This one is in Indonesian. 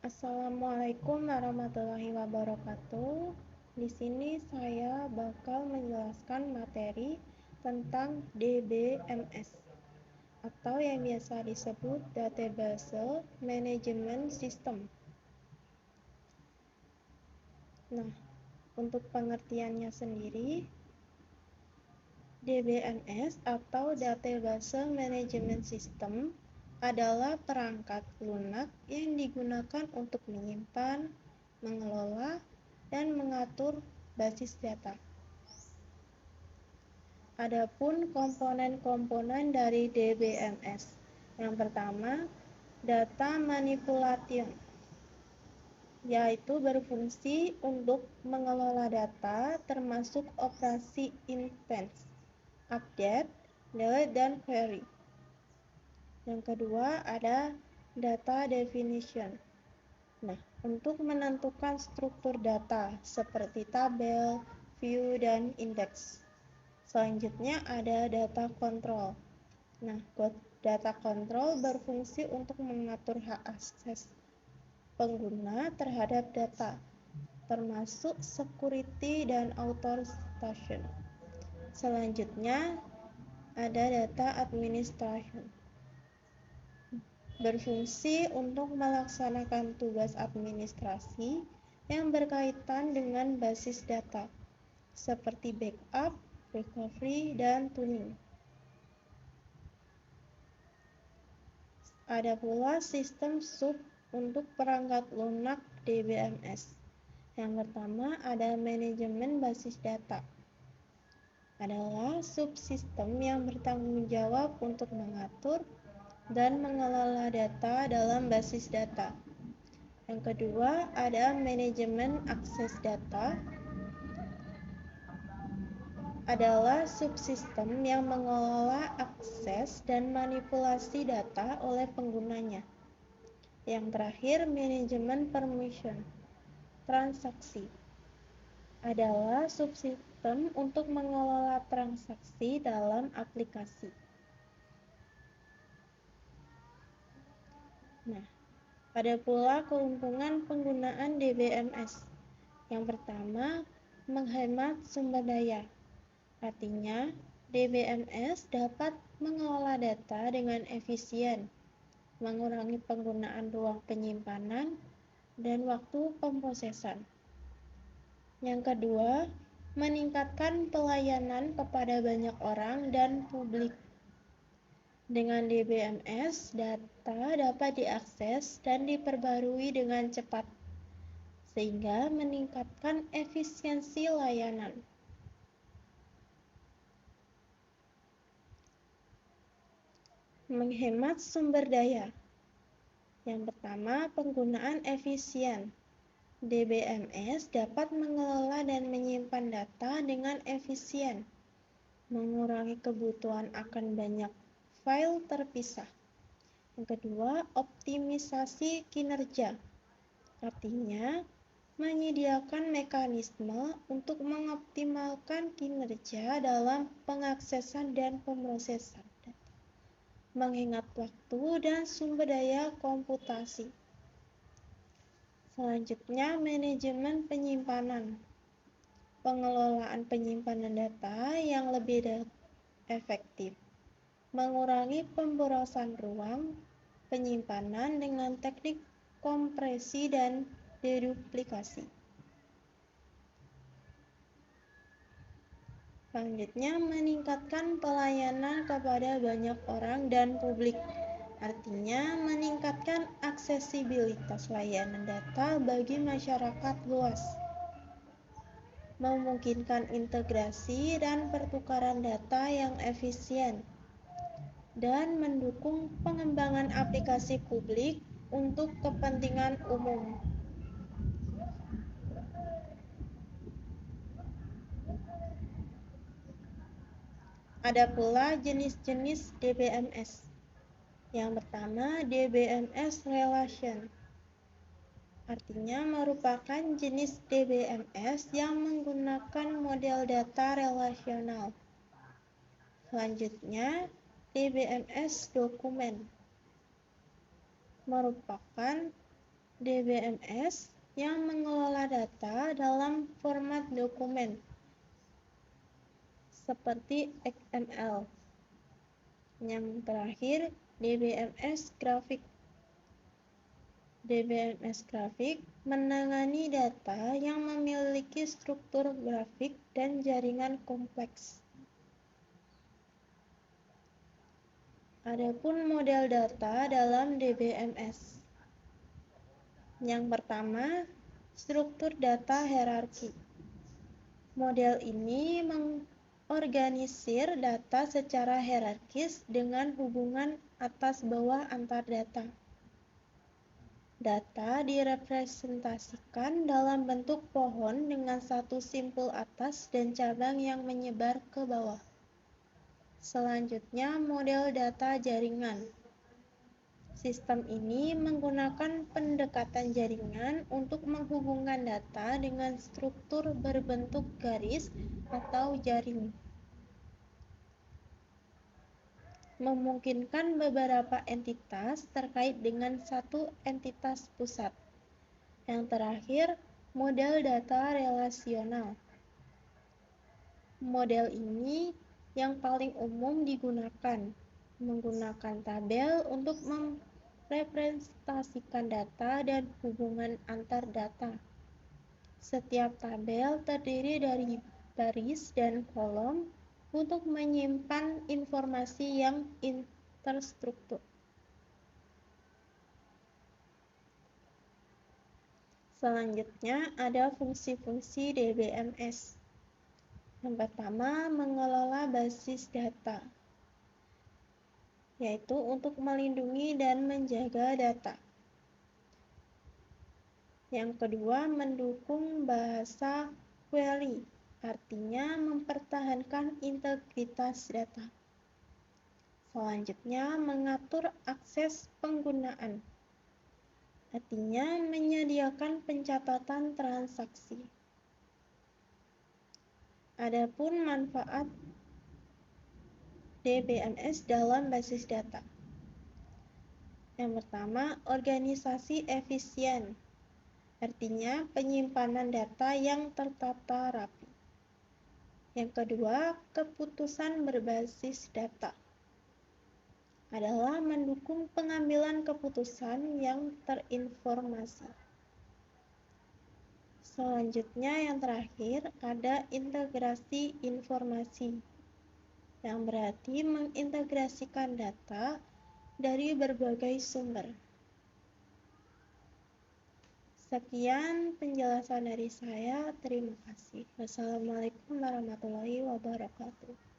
Assalamualaikum warahmatullahi wabarakatuh. Di sini saya bakal menjelaskan materi tentang DBMS atau yang biasa disebut Database Management System. Nah, untuk pengertiannya sendiri, DBMS atau Database Management System adalah perangkat lunak yang digunakan untuk menyimpan, mengelola, dan mengatur basis data. Adapun komponen-komponen dari DBMS. Yang pertama, data manipulation, yaitu berfungsi untuk mengelola data termasuk operasi instance, update, delete, dan query. Yang kedua ada data definition. Nah, untuk menentukan struktur data seperti tabel, view, dan indeks. Selanjutnya ada data control. Nah, data control berfungsi untuk mengatur hak akses pengguna terhadap data, termasuk security dan authorization. Selanjutnya ada data administration. Berfungsi untuk melaksanakan tugas administrasi yang berkaitan dengan basis data, seperti backup, recovery, dan tuning. Ada pula sistem sub untuk perangkat lunak DBMS. Yang pertama ada manajemen basis data. Adalah subsistem yang bertanggung jawab untuk mengatur dan mengelola data dalam basis data. Yang kedua ada manajemen akses data. Adalah subsistem yang mengelola akses dan manipulasi data oleh penggunanya. Yang terakhir, manajemen permission transaksi adalah subsistem untuk mengelola transaksi dalam aplikasi. Nah, ada pula keuntungan penggunaan DBMS. Yang pertama, menghemat sumber daya. Artinya, DBMS dapat mengelola data dengan efisien, mengurangi penggunaan ruang penyimpanan, dan waktu pemrosesan. Yang kedua, meningkatkan pelayanan kepada banyak orang dan publik. Dengan DBMS, data dapat diakses dan diperbarui dengan cepat, sehingga meningkatkan efisiensi layanan. Menghemat sumber daya. Yang pertama, penggunaan efisien. DBMS dapat mengelola dan menyimpan data dengan efisien, mengurangi kebutuhan akan banyak file terpisah. Yang kedua, optimisasi kinerja. Artinya, menyediakan mekanisme untuk mengoptimalkan kinerja dalam pengaksesan dan pemrosesan data, menghemat waktu dan sumber daya komputasi. Selanjutnya, manajemen penyimpanan. Pengelolaan penyimpanan data yang lebih efektif, mengurangi pemborosan ruang penyimpanan dengan teknik kompresi dan deduplikasi. Selanjutnya, meningkatkan pelayanan kepada banyak orang dan publik. Artinya, meningkatkan aksesibilitas layanan data bagi masyarakat luas, memungkinkan integrasi dan pertukaran data yang efisien, dan mendukung pengembangan aplikasi publik untuk kepentingan umum. Ada pula jenis-jenis DBMS. Yang pertama, DBMS Relation. Artinya merupakan jenis DBMS yang menggunakan model data relasional. Selanjutnya, DBMS Dokumen. Merupakan DBMS yang mengelola data dalam format dokumen seperti XML. Yang terakhir, DBMS grafik. DBMS grafik menangani data yang memiliki struktur grafik dan jaringan kompleks. Adapun model data dalam DBMS. Yang pertama, struktur data hierarki. Model ini mengorganisir data secara hierarkis dengan hubungan atas bawah antar data. Data direpresentasikan dalam bentuk pohon dengan satu simpul atas dan cabang yang menyebar ke bawah. Selanjutnya, model data jaringan. Sistem ini menggunakan pendekatan jaringan untuk menghubungkan data dengan struktur berbentuk garis atau jaring. Memungkinkan beberapa entitas terkait dengan satu entitas pusat. Yang terakhir, model data relasional. Model ini yang paling umum digunakan, menggunakan tabel untuk merepresentasikan data dan hubungan antar data. Setiap tabel terdiri dari baris dan kolom untuk menyimpan informasi yang terstruktur. Selanjutnya ada fungsi-fungsi DBMS. Yang pertama, mengelola basis data, yaitu untuk melindungi dan menjaga data. Yang kedua, mendukung bahasa query, artinya mempertahankan integritas data. Selanjutnya, mengatur akses penggunaan, artinya menyediakan pencatatan transaksi. Adapun manfaat DBMS dalam basis data. Yang pertama, organisasi efisien, artinya penyimpanan data yang tertata rapi. Yang kedua, keputusan berbasis data adalah mendukung pengambilan keputusan yang terinformasi. Selanjutnya yang terakhir ada integrasi informasi, yang berarti mengintegrasikan data dari berbagai sumber. Sekian penjelasan dari saya. Terima kasih. Wassalamualaikum warahmatullahi wabarakatuh.